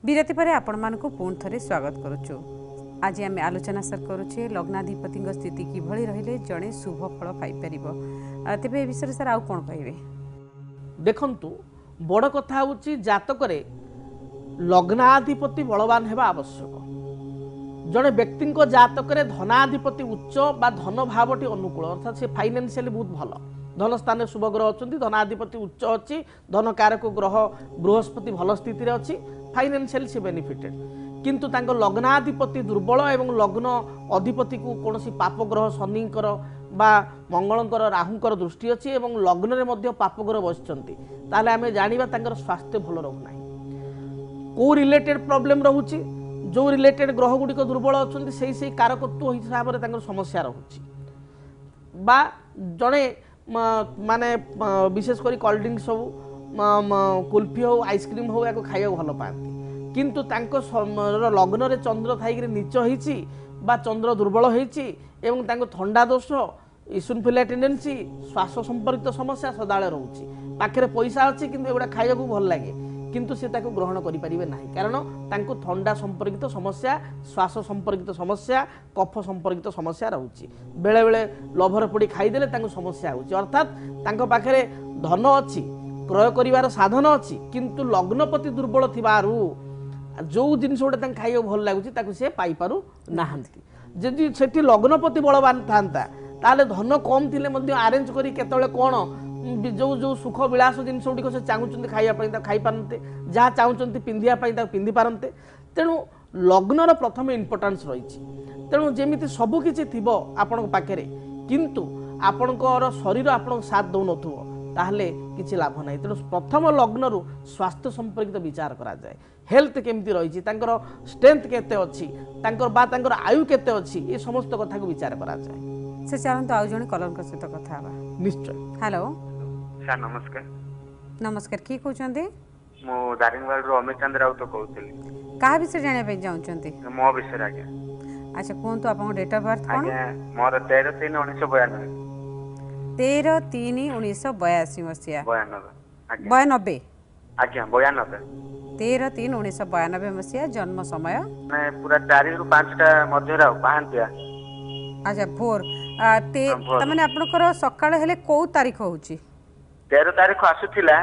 विरति पर आपण पुणी थे स्वागत करुचु। आज आम आलोचना सर करुचे लग्नाधिपति स्थिति किभଳି रहिले जड़े शुभ फल पाइपर तेरे विषय सर आउ कौन कहे देखंतु बड़ कथा हूँ जातक लग्नाधिपति बलवान हेबा आवश्यक। जड़े व्यक्ति जातक धनाधिपति उच्च बा धन भावटी अनुकूल अर्थात से फाइनेंशियली बहुत भल धन स्थान शुभ ग्रह अच्छा धनाधिपति उच्च अच्छी धन कारक ग्रह बृहस्पति भल स्थिति अच्छी फाइनेंशियली से बेनिफिटेड किंतु तांको लग्नाधिपति दुर्बल एवं लग्न अधिपति को कौन पाप ग्रह शनिकर बा मंगलकर राहुंकर दृष्टि अच्छी एवं लग्न में मध्य पाप ग्रह बसिचंती ताले आमे जानिबा तांकर स्वास्थ्य भल रहू को रिलेटेड प्रॉब्लम रहूची जो रिलेटेड ग्रह गुड़िक दुर्बल अच्छा से कारकत्व हिसाब से समस्या रोचे बा जड़े माने विशेषकर कोल्ड ड्रिंक्स सब कुल्फी हो आइसक्रीम हो या खाइबा भल पाती किंतु तांको लग्न रे चंद्र थाई नीच होईची बा चंद्र दुर्बल होईची एवं तांको थंडा दोष इसुनफिलिया टेंडेंसी श्वास संपर्कित समस्या सदाळे रहूची पाखरे पैसा अच्छी किंतु एगुड़ा खाइबा भल लगे किंतु से ताको ग्रहण करि परिबे नाही कारण तांको थंडा संपर्कित समस्या श्वास संपर्कित समस्या कफ संपर्कित समस्या रहूची बेले बेले लभर पड़ी खाइदेले तांको समस्या होची अर्थात तांको पाखरे धन अच्छी क्रय करिवार साधन अच्छी किंतु लग्नपति दुर्बल थिबारु जो जिनिस गोटे खाइबा भल लागुची ताको से पाई पारु नाहंती जदि सेठी लग्नपति बलवान थांता ताले धन कम थिले मध्य अरेंज करी केतळे कोन जो जो सुख विलास जिन से चाहूँ खाइबा खाई पारते जहाँ चाहूँ पिंधिया पिंधि पारते तेणु लग्नर प्रथम इम्पोर्टान्स रही तेणु जमी सबकि थी आपण पाखे किंतु आपणकर शरीर आपण साथ दौ नाले किसी लाभ ना तेणु प्रथम लग्न स्वास्थ्य संपर्कित विचार करा जाए हेल्थ केमती रही स्ट्रेंथ केते अच्छी आयु केते अच्छी ये समस्त कथा को विचार करा जाए से चलते आउ जने कलर सहित कथा निश्चय। हेलो सर नमस्कार। नमस्कार किए कहते मो दारिंगबाड़ अमित चंद्र राउत कहूली क्या विषय जाना चाहते मो विषय आज्ञा अच्छा कहतु आप डेट ऑफ बर्थ कौन आज्ञा मोर 13/3/1992 13/3/1982 मसीहा 92 आज्ञा 92 13/3/1992 मसीहा जन्म समय मैं पूरा 4 रु 5 मध्य पाहांतिया अच्छा भोर तमने आपनकर सकाळ हेले को तारीख होची 13 तारीख आसुथिला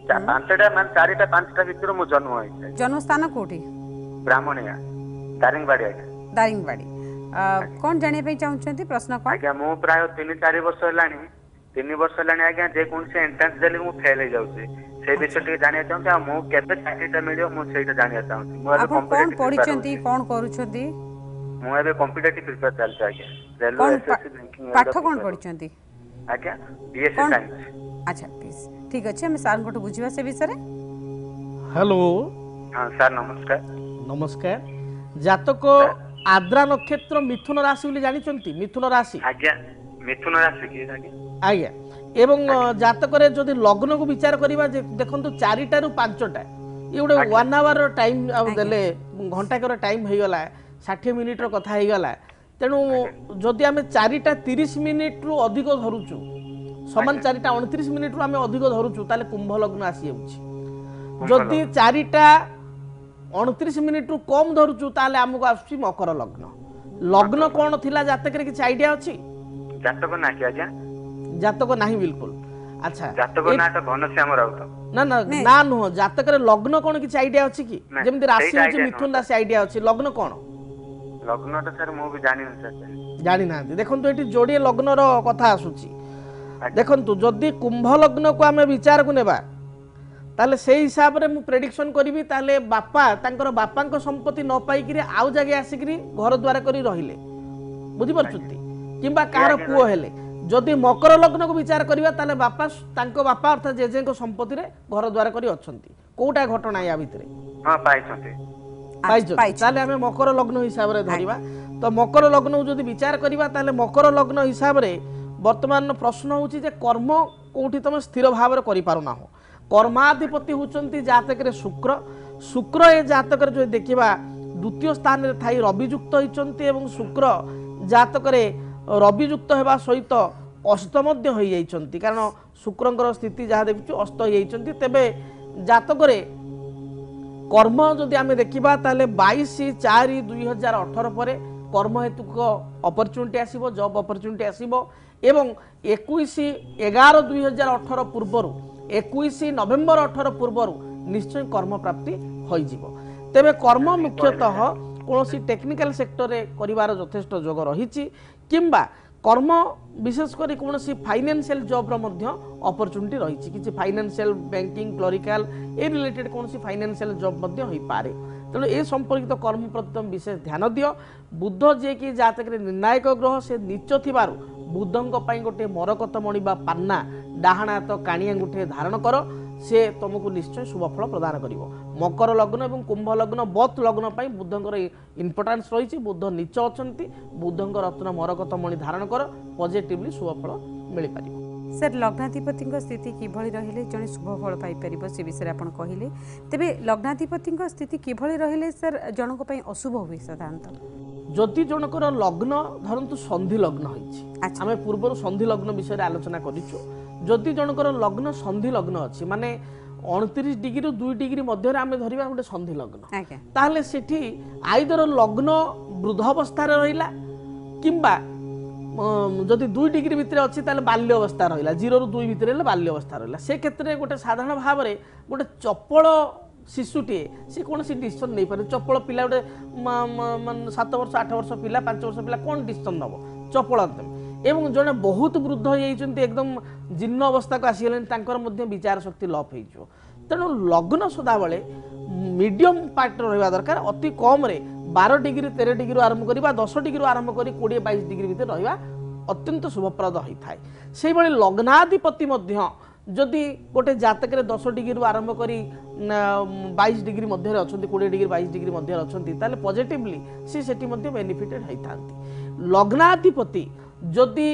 5टा मान 4टा 5टा भितर मो जन्म होई जन्म स्थान कोठी ब्राह्मणिया दारिंगबाड़ी दारिंगबाड़ी कौन जानिया पे चाहउछंती प्रश्न कोन आज्ञा मो प्राय 3-4 वर्ष हलानी 3 वर्ष हलानी आज्ञा जे कोन से एंट्रेंस देले मो फेल हो जाउछे से विषय टे जानिया चाहते आ मो केते चाकरीटा मिलियो मो सेटा जानिया चाहते मो अबे कौन पढिछंती कौन करूछंती मो अबे कॉम्पिटिटिव प्रिपेयर चलते आज्ञा रेलवे एसएससी बैंकिंग पाठ कौन पढिछंती आज्ञा बीएससी साइंस अच्छा प्लीज ठीक अच्छे हम सार को बुझिबा से विषय हेलो हां सर नमस्कार। नमस्कार जातक आद्रा नक्षत्र मिथुन राशि बोली जानिचंती मिथुन राशि आज्ञा मिथुन राशि की आज्ञा आज्ञा एवं जातक रे जदि लग्न को विचार करिबा देखंतु 4टा रु 5टा ये गोटे 1 आवर टाइम आ देले घंटा कर टाइम हो गला 60 मिनिट रो कथा हो गला तेणु जदि आम 4:30 रु अधिक धरुचु समान 4:29 रु आम अधिक धरुचु ताले कुंभ लग्न आसी जाउची जदि 4:29 रु कम धरुचु ताले हमको आसुची मकर लग्न लग्न कौन थिला जातक रे किछ आईडिया अछि जातक ना कि आज्ञा जातक नाही बिल्कुल अच्छा जातक ना तो घनश्याम राउत ना ना ना नो जातक रे लग्न कौन किछ आईडिया अछि कि जेमति राशि अछि मिथुन राशि आईडिया अछि लग्न कौन लग्न तो सर मो भी जानि न सर जानि ना देखंतु एटी जोड़िए लग्न रो कथा आसुची देखंतु जदि कुंभ लग्न को आमे विचार को नेबा ताले से हिसाब रे मु प्रेडिक्शन करिवि ताले बापा तांकर बापांक संपत्ति न पाई कि आउ जगे आसिकरी घर द्वार करी रहिले बुझि परछुती किबा कार पुओ हेले जदि मकर लग्न को विचार करिवा ताले बापा तांको बापा अर्थात जेजेंको संपत्ति रे घर द्वार करी अछंती कोटा घटना या भितरे हां पाइछंती ताले आमे मकर लग्न हिसाब रे धरिबा तो मकर लग्न जदि विचार करिवा ताले मकर लग्न हिसाब रे वर्तमान प्रश्न होची जे कर्म कोठी तुम स्थिर भाव रे करि पारु ना हो कर्माधिपति होचंती जातक रे शुक्र शुक्र ए जातक रे जो देखिबा द्वितीय स्थान रे थाई रवियुक्त होचंती एवं शुक्र जातक रे रवियुक्त हेबा सहित अस्त मध्य होई जाइछंती कारण शुक्रंकर स्थिति जहाँ देखु अस्त होई जाइछंती तेबे जातक रे कर्म जदि आम देखा ताले 22/4/2018 पर कर्म हेतुक अपरच्युनिटी आसीबो, जॉब अपरच्युनिटी आसीबो एवं 21/11/2018 पूर्वर 21 नवेम्बर 18 पूर्वर निश्चय कर्म प्राप्ति होइजिबो। तेबे कर्म मुख्यतः कौन टेक्निकल सेक्टर रे करिवार यथेष्ट जोग रही किंबा कर्म विशेषकर कौन फाइनेंशियल जॉब अपरच्युनिटी रही कि फाइनेंशियल बैंकिंग क्लरिकल ए रिलेटेड कौन फाइनेंशियल जॉब हो पारे। तेणु ए संपर्कित कर्म प्रति विशेष ध्यान दियो। बुध जे कि जातक निर्णायक ग्रह से नीच थिबारु बुधंक पई गोटे मरकत मणि बा पान्ना डाहाणा तो काणी अंगूठे धारण कर, से तुमको निश्चय शुभफल प्रदान करिवो। मकर लग्न एवं कुंभ लग्न बौद्ध लग्न पई बुधंकर इंपोर्टेंस रही। बुध नीच अछंती, बुधंक रत्न मरकत मणि धारण कर, पॉजिटिवली शुभफल मिल पारिवो। सर लग्नाधिपति स्थिति किभଳି रहिले जने शुभ फल पाई परिबो से विषय आपण कहिले। तेबे लग्नाधिपति स्थिति किभଳି रहिले सर जनक पई अशुभ हुए साधारणतः जदि जनकर लग्न धरंतु संधि लग्न होइछि। आमे पूर्व संधि लग्न विषय आलोचना करिछु। जदि जनकर लग्न संधि लग्न अछि माने 29 डिग्री 2 डिग्री मध्य आमे धरिबा गोटे संधि लग्न, ताहले सेठी आइदर लग्न वृद्ध अवस्था रहिला किंबा जदि 2 डिग्री भितर अच्छी बाल्य अवस्था रहा 0 ରୁ 2 भितर बाल्य अवस्था रहा से क्षेत्र में गोटे साधारण भाव में गोटे चपल शिशुटे सी कौन सी डिसीजन नहीं पारे। चपल पिला गोटे 7 वर्ष 8 वर्ष पिला 5 वर्ष पिला कौन डिसीजन नब चपल एवं जड़े बहुत वृद्ध हो एकदम जीर्ण अवस्था को आसीगले विचार शक्ति लप हो। तेणु लग्न सदाबले मीडियम पार्ट रहा दरकार। अति कम रे 12 डिग्री 13 डिग्री आरंभ करी 10 डिग्री आरंभ करी 20-22 डिग्री भितर रहा अत्यंत शुभप्रद होता है। से भाई लग्नाधिपति जदि गोटे जातक 10 डिग्री आरंभ करी 22 डिग्री मध्य अच्छा 20 डिग्री 22 डिग्री मध्य अच्छा पॉजिटिवली सी बेनिफिटेड होता। लग्नाधिपति जदि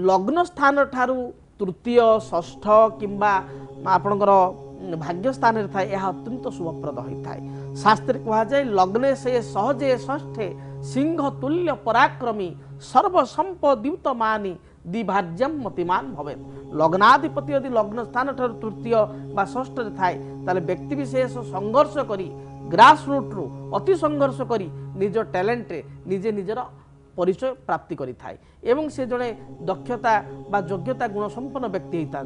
लग्न स्थान ठारू तृतीय षष्ठ किंबा आपणकर भाग्य स्थान थाए यह अत्यंत शुभप्रद होता है। शास्त्र कहा जाए लग्ने से सहजे षष्ठे सिंह तुल्य पराक्रमी सर्वसंपद्युत मानी दिभाज्यम मतिमान भवेत। लग्नाधिपति यदि लग्न स्थान ठारू तृतीय बा षष्ठ थाए ताले व्यक्ति विशेष संघर्ष करी ग्रास रूट रु अति संघर्ष करी निज टैलेंट निजे निजर परिचय प्राप्ति करि थाए एवं से जड़े दक्षता बा योग्यता गुण संपन्न व्यक्ति होता।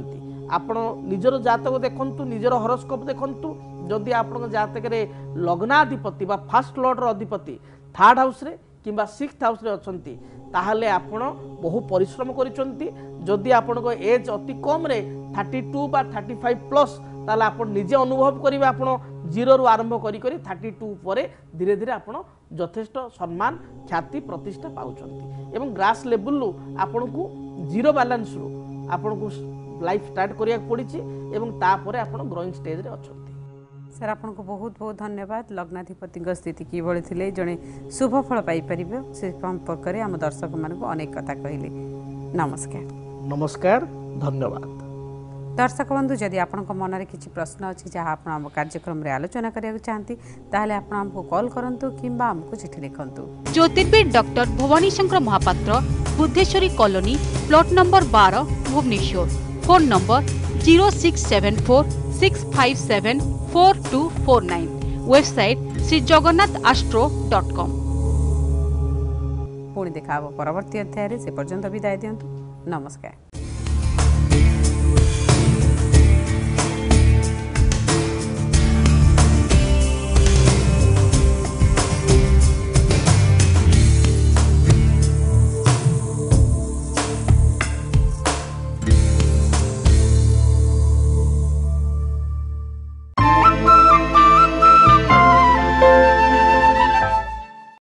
आपण निजर जातक देखंतु निजर हॉरोस्कोप देखंतु जदि आपण जातक रे लग्नाधिपति बा फर्स्ट लॉर्ड रो अधिपति 3rd हाउस रे किंबा 6th हाउस रे अछंती ताहले आपण बहु परिश्रम करिसंती। जदि आपण को एज अति कम रे 32 बा 35 प्लस ताले आपण निजे अनुभव करिवे आपण 0 रु आरंभ करी करी 32 परे धीरे धीरे आपण यथेष्ट सम्मान ख्याति प्रतिष्ठा पाउछंती एवं ग्रास लेवल रु आपण को जीरो बैलेंस रु आपण को लाइफ स्टार्ट करिया पड़िछि एवं तापरे आपण ग्रोइंग स्टेज रे अछंती। सर आपन को बहुत बहुत धन्यवाद। लग्नाधिपति स्थिति किभଳି थिले जणे शुभ फल पाई परिबे से संपर्क रे हम दर्शक मान को अनेक कथा कहिले। नमस्कार। नमस्कार, धन्यवाद। दर्शक बंधु जदि आपण मन में किसी प्रश्न अच्छी जहाँ आप कार्यक्रम रे आलोचना करिया चाहती ताहले आपण हमको कॉल करंतु किंबा हमको चिट्ठी लिखंतु। ज्योतिर्विद doctor Bhavani Shankar Mahapatra, Budheswari colony, plot number 12, Bhubaneswar. Phone number 0674 657 4249। Website श्रीजगन्नाथastro.com। पुणी देखा परवर्ती अध्याय से पर्यंत विदाय दियंतु। नमस्कार।